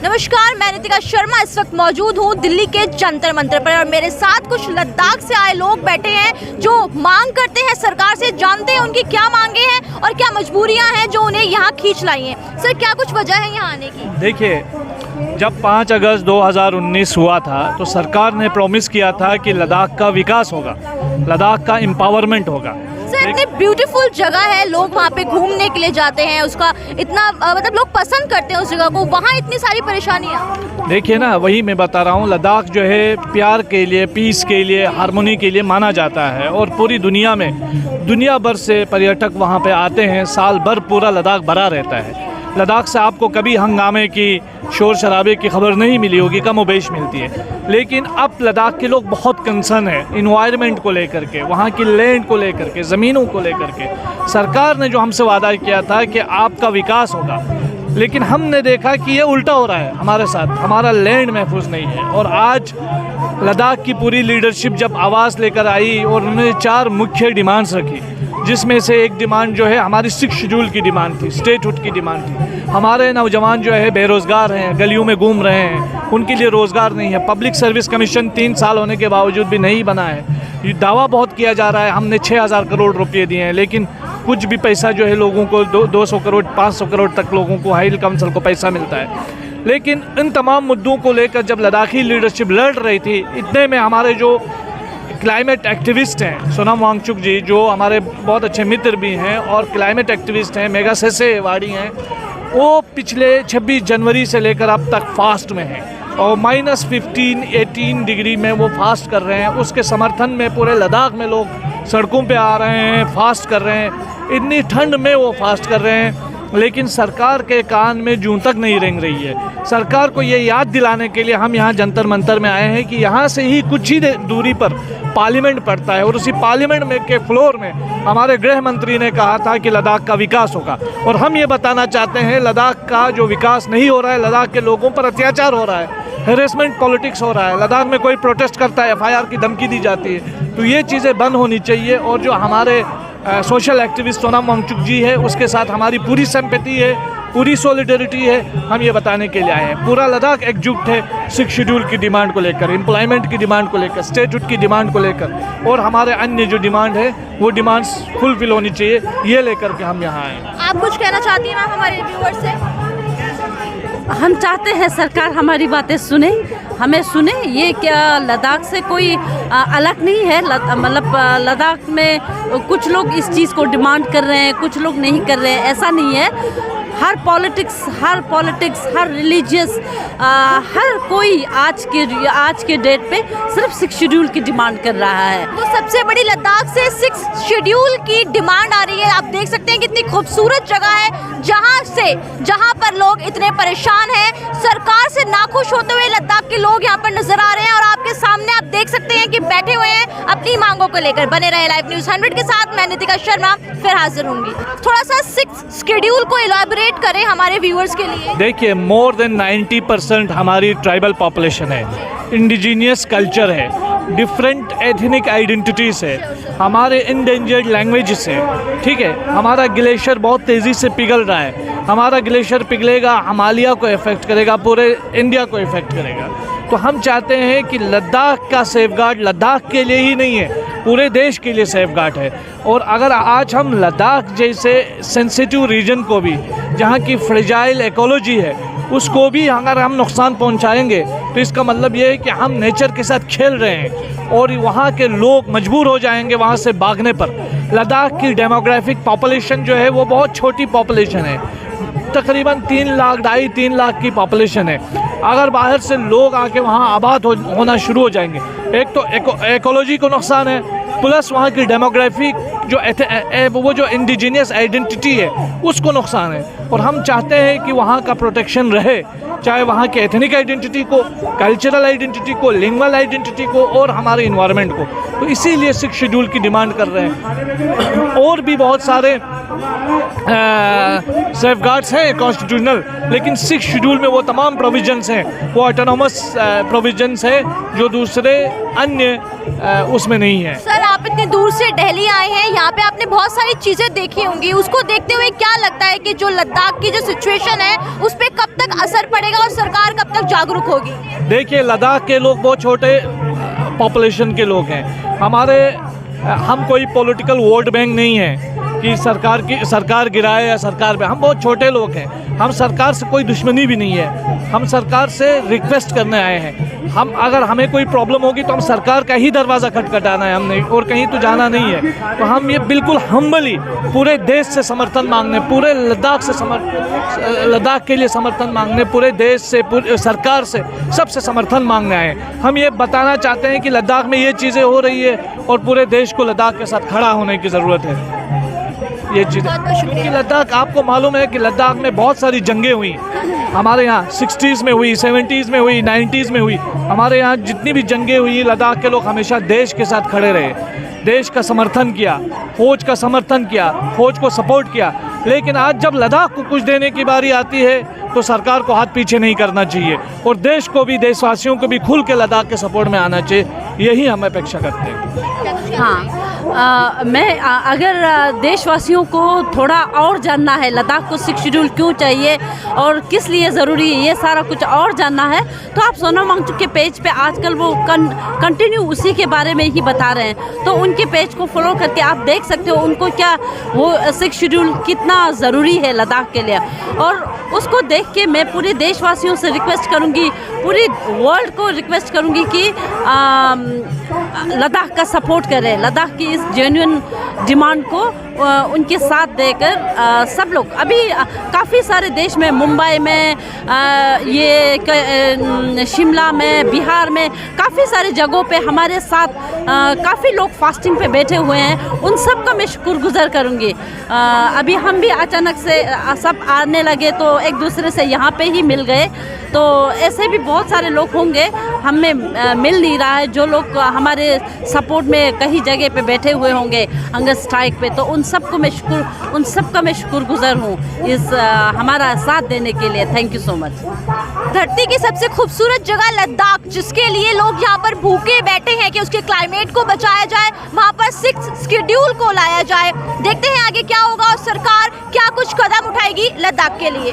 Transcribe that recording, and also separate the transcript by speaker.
Speaker 1: नमस्कार, मैं नितिका शर्मा इस वक्त मौजूद हूँ दिल्ली के जंतर मंतर पर और मेरे साथ कुछ लद्दाख से आए लोग बैठे हैं जो मांग करते हैं सरकार से, जानते हैं उनकी क्या मांगे हैं और क्या मजबूरियां हैं जो उन्हें यहाँ खींच लाई हैं। सर, क्या कुछ वजह है यहाँ आने की?
Speaker 2: देखिए, जब 5 अगस्त 2019 हुआ था तो सरकार ने प्रॉमिस किया था कि लद्दाख का विकास होगा, लद्दाख का एम्पावरमेंट होगा।
Speaker 1: सर, इतनी ब्यूटीफुल जगह है, लोग वहाँ पे घूमने के लिए जाते हैं, उसका इतना मतलब लोग पसंद करते हैं उस जगह को, वहाँ इतनी सारी परेशानियाँ।
Speaker 2: देखिए ना, वही मैं बता रहा हूँ, लद्दाख जो है प्यार के लिए, पीस के लिए, हारमोनी के लिए माना जाता है और पूरी दुनिया में दुनिया भर से पर्यटक वहाँ पे आते हैं। साल भर पूरा लद्दाख भरा रहता है। लद्दाख से आपको कभी हंगामे की, शोर शराबे की खबर नहीं मिली होगी, कम व बेश मिलती है। लेकिन अब लद्दाख के लोग बहुत कंसर्न है इन्वायरमेंट को लेकर के, वहाँ की लैंड को लेकर के, ज़मीनों को लेकर के। सरकार ने जो हमसे वादा किया था कि आपका विकास होगा, लेकिन हमने देखा कि ये उल्टा हो रहा है हमारे साथ। हमारा लैंड महफूज नहीं है। और आज लद्दाख की पूरी लीडरशिप जब आवाज़ लेकर आई और उन्होंने 4 मुख्य डिमांड्स रखी, जिसमें से एक डिमांड जो है हमारी 6 शेड्यूल की डिमांड थी, स्टेटहुड की डिमांड थी। हमारे नौजवान जो है बेरोज़गार हैं, गलियों में घूम रहे हैं, उनके लिए रोज़गार नहीं है। पब्लिक सर्विस कमीशन 3 साल होने के बावजूद भी नहीं बना है। ये दावा बहुत किया जा रहा है, हमने 6000 करोड़ रुपये दिए हैं, लेकिन कुछ भी पैसा जो है लोगों को 200 करोड़ 500 करोड़ तक लोगों को हाई काउंसिल को पैसा मिलता है। लेकिन इन तमाम मुद्दों को लेकर जब लद्दाखी लीडरशिप लड़ रही थी, इतने में हमारे जो क्लाइमेट एक्टिविस्ट हैं, सोनम वांगचुक जी, जो हमारे बहुत अच्छे मित्र भी हैं और क्लाइमेट एक्टिविस्ट हैं, मेगा सेसेवाड़ी हैं, वो पिछले 26 जनवरी से लेकर अब तक फास्ट में हैं और -15-18 डिग्री में वो फास्ट कर रहे हैं। उसके समर्थन में पूरे लद्दाख में लोग सड़कों पे आ रहे हैं, फास्ट कर रहे हैं। इतनी ठंड में वो फास्ट कर रहे हैं, लेकिन सरकार के कान में जूं तक नहीं रेंग रही है। सरकार को ये याद दिलाने के लिए हम यहाँ जंतर मंतर में आए हैं कि यहाँ से ही कुछ ही दूरी पर पार्लियामेंट पड़ता है और उसी पार्लियामेंट में के फ्लोर में हमारे गृह मंत्री ने कहा था कि लद्दाख का विकास होगा। और हम ये बताना चाहते हैं, लद्दाख का जो विकास नहीं हो रहा है, लद्दाख के लोगों पर अत्याचार हो रहा है, हेरेसमेंट पॉलिटिक्स हो रहा है। लद्दाख में कोई प्रोटेस्ट करता है, FIR की धमकी दी जाती है। तो ये चीज़ें बंद होनी चाहिए। और जो हमारे सोशल एक्टिविस्ट सोनम वांगचुक जी है, उसके साथ हमारी पूरी सिंपैथी है, पूरी सॉलिडरिटी है। हम ये बताने के लिए आए हैं, पूरा लद्दाख एकजुट है 6 शेड्यूल की डिमांड को लेकर, एम्प्लॉयमेंट की डिमांड को लेकर, स्टेटहुड की डिमांड को लेकर और हमारे अन्य जो डिमांड है वो डिमांड्स फुलफिल होनी चाहिए, ये लेकर के हम यहाँ आए हैं।
Speaker 1: आप कुछ कहना चाहती हैं मैम हमारे व्यूअर्स से?
Speaker 3: हम चाहते हैं सरकार हमारी बातें सुने, हमें सुने। ये क्या लद्दाख से कोई अलग नहीं है। मतलब लद्दाख में कुछ लोग इस चीज़ को डिमांड कर रहे हैं, कुछ लोग नहीं कर रहे हैं, ऐसा नहीं है। हर पॉलिटिक्स, हर रिलीजियस, हर कोई आज के डेट पे सिर्फ 6 शेड्यूल की डिमांड कर रहा है।
Speaker 1: तो सबसे बड़ी लद्दाख से 6 शेड्यूल की डिमांड आ रही है। आप देख सकते हैं कितनी खूबसूरत जगह है जहां पर लोग इतने परेशान हैं। सरकार से नाखुश होते हुए लद्दाख के लोग यहां पर नजर आ रहे हैं और आपके सामने आप देख सकते हैं कि बैठे हुए हैं अपनी मांगों को लेकर। बने रहे लाइव न्यूज़ 100 के साथ, मैं नितिका शर्मा फिर हाजिर होंगी। थोड़ा सा 6 शेड्यूल को इलैबोरेट करें हमारे व्यूअर्स के लिए।
Speaker 2: देखिए, मोर देन 90% हमारी ट्राइबल पॉपुलेशन है, इंडिजीनियस कल्चर है, डिफरेंट एथनिक आइडेंटिटीज़ है, हमारे इंडेंजर्ड लैंग्वेजेस है। ठीक है, हमारा ग्लेशियर बहुत तेज़ी से पिघल रहा है। हमारा ग्लेशियर पिघलेगा, हिमालय को इफ़ेक्ट करेगा, पूरे इंडिया को इफ़ेक्ट करेगा। तो हम चाहते हैं कि लद्दाख का सेफगार्ड लद्दाख के लिए ही नहीं है, पूरे देश के लिए सेफगार्ड है। और अगर आज हम लद्दाख जैसे सेंसिटिव रीजन को भी, जहाँ की फ्रेजाइल इकोलॉजी है, उसको भी अगर हम नुकसान पहुँचाएंगे तो इसका मतलब ये है कि हम नेचर के साथ खेल रहे हैं और वहाँ के लोग मजबूर हो जाएंगे वहाँ से भागने पर। लद्दाख की डेमोग्राफिक पॉपुलेशन जो है वो बहुत छोटी पॉपुलेशन है, तकरीबन 3 लाख 2.5-3 लाख की पॉपुलेशन है। अगर बाहर से लोग आके वहाँ आबाद होना शुरू हो जाएंगे, एक तो इकोलॉजी को नुकसान है, प्लस वहाँ की डेमोग्राफिक जो इंडिजीनियस आइडेंटिटी है उसको नुकसान है। और हम चाहते हैं कि वहाँ का प्रोटेक्शन रहे, चाहे वहाँ के एथनिक आइडेंटिटी को, कल्चरल आइडेंटिटी को, लिंगुअल आइडेंटिटी को और हमारे इन्वायरमेंट को। तो इसीलिए 6 शेड्यूल की डिमांड कर रहे हैं। और भी बहुत सारे सेफगार्ड्स हैं कॉन्स्टिट्यूशनल, लेकिन 6 शेड्यूल में वो तमाम प्रोविजंस हैं, वो ऑटोनोमस प्रोविजंस हैं जो दूसरे अन्य उसमें नहीं है।
Speaker 1: सर, आप इतनी दूर से दिल्ली आए हैं, यहाँ पे आपने बहुत सारी चीज़ें देखी होंगी, उसको देखते हुए क्या लगता है कि जो लद्दाख की जो सिचुएशन है उस पर कब तक असर पड़ेगा और सरकार कब तक जागरूक होगी? देखिए,
Speaker 2: लद्दाख के लोग बहुत छोटे पॉपुलेशन के लोग हैं। हम कोई पॉलिटिकल वोट बैंक नहीं है कि सरकार गिराए या सरकार पे। हम बहुत छोटे लोग हैं, हम सरकार से कोई दुश्मनी भी नहीं है, हम सरकार से रिक्वेस्ट करने आए हैं। अगर हमें कोई प्रॉब्लम होगी तो हम सरकार का ही दरवाज़ा खटखटाना है हमने, और कहीं तो जाना नहीं है। तो हम ये बिल्कुल हम्बली पूरे देश से समर्थन मांगने, पूरे लद्दाख के लिए समर्थन मांगने, पूरे देश से, पूरे सरकार से, सबसे समर्थन मांगने आए हैं। हम ये बताना चाहते हैं कि लद्दाख में ये चीज़ें हो रही है और पूरे देश को लद्दाख के साथ खड़ा होने की ज़रूरत है। ये चीज़ क्योंकि लद्दाख, आपको मालूम है कि लद्दाख में बहुत सारी जंगें हुई हमारे यहाँ, 60s में हुई, 70s में हुई, 90s में हुई। हमारे यहाँ जितनी भी जंगें हुई, लद्दाख के लोग हमेशा देश के साथ खड़े रहे, देश का समर्थन किया, फौज का समर्थन किया, फौज को सपोर्ट किया। लेकिन आज जब लद्दाख को कुछ देने की बारी आती है तो सरकार को हाथ पीछे नहीं करना चाहिए और देश को भी, देशवासियों को भी खुल के लद्दाख के सपोर्ट में आना चाहिए। यही हम अपेक्षा करते हैं।
Speaker 3: हाँ, अगर देशवासियों को थोड़ा और जानना है लद्दाख को 6 शेड्यूल क्यों चाहिए और किस लिए ज़रूरी है, ये सारा कुछ और जानना है, तो आप सोनम वांगचुक के पेज पे आजकल वो कंटिन्यू उसी के बारे में ही बता रहे हैं। तो उनके पेज को फॉलो करके आप देख सकते हो उनको क्या वो 6 शेड्यूल कितना ज़रूरी है लद्दाख के लिए। और उसको देख के मैं पूरे देशवासियों से रिक्वेस्ट करूँगी, पूरी वर्ल्ड को रिक्वेस्ट करूँगी कि लद्दाख का सपोर्ट करें, लद्दाख की इस जेन्युइन डिमांड को उनके साथ देकर सब लोग। अभी काफ़ी सारे देश में, मुंबई में, ये शिमला में, बिहार में, काफ़ी सारे जगहों पे हमारे साथ काफ़ी लोग फास्टिंग पे बैठे हुए हैं। उन सब का मैं शुक्रगुज़ार करूँगी। अभी हम भी अचानक से सब आने लगे तो एक दूसरे से यहाँ पे ही मिल गए, तो ऐसे भी बहुत सारे लोग होंगे हमें मिल नहीं रहा है, जो लोग हमारे सपोर्ट में कहीं जगह पे बैठे हुए होंगे हंगर स्ट्राइक पे। तो उन सब का मैं शुक्रगुज़ार हूँ इस हमारा साथ देने के लिए। Thank you so much.
Speaker 1: धरती की सबसे खूबसूरत जगह लद्दाख, जिसके लिए लोग यहाँ पर भूखे बैठे हैं कि उसके क्लाइमेट को बचाया जाए, वहाँ पर 6 शेड्यूल को लाया जाए। देखते हैं आगे क्या होगा और सरकार क्या कुछ कदम उठाएगी लद्दाख के लिए।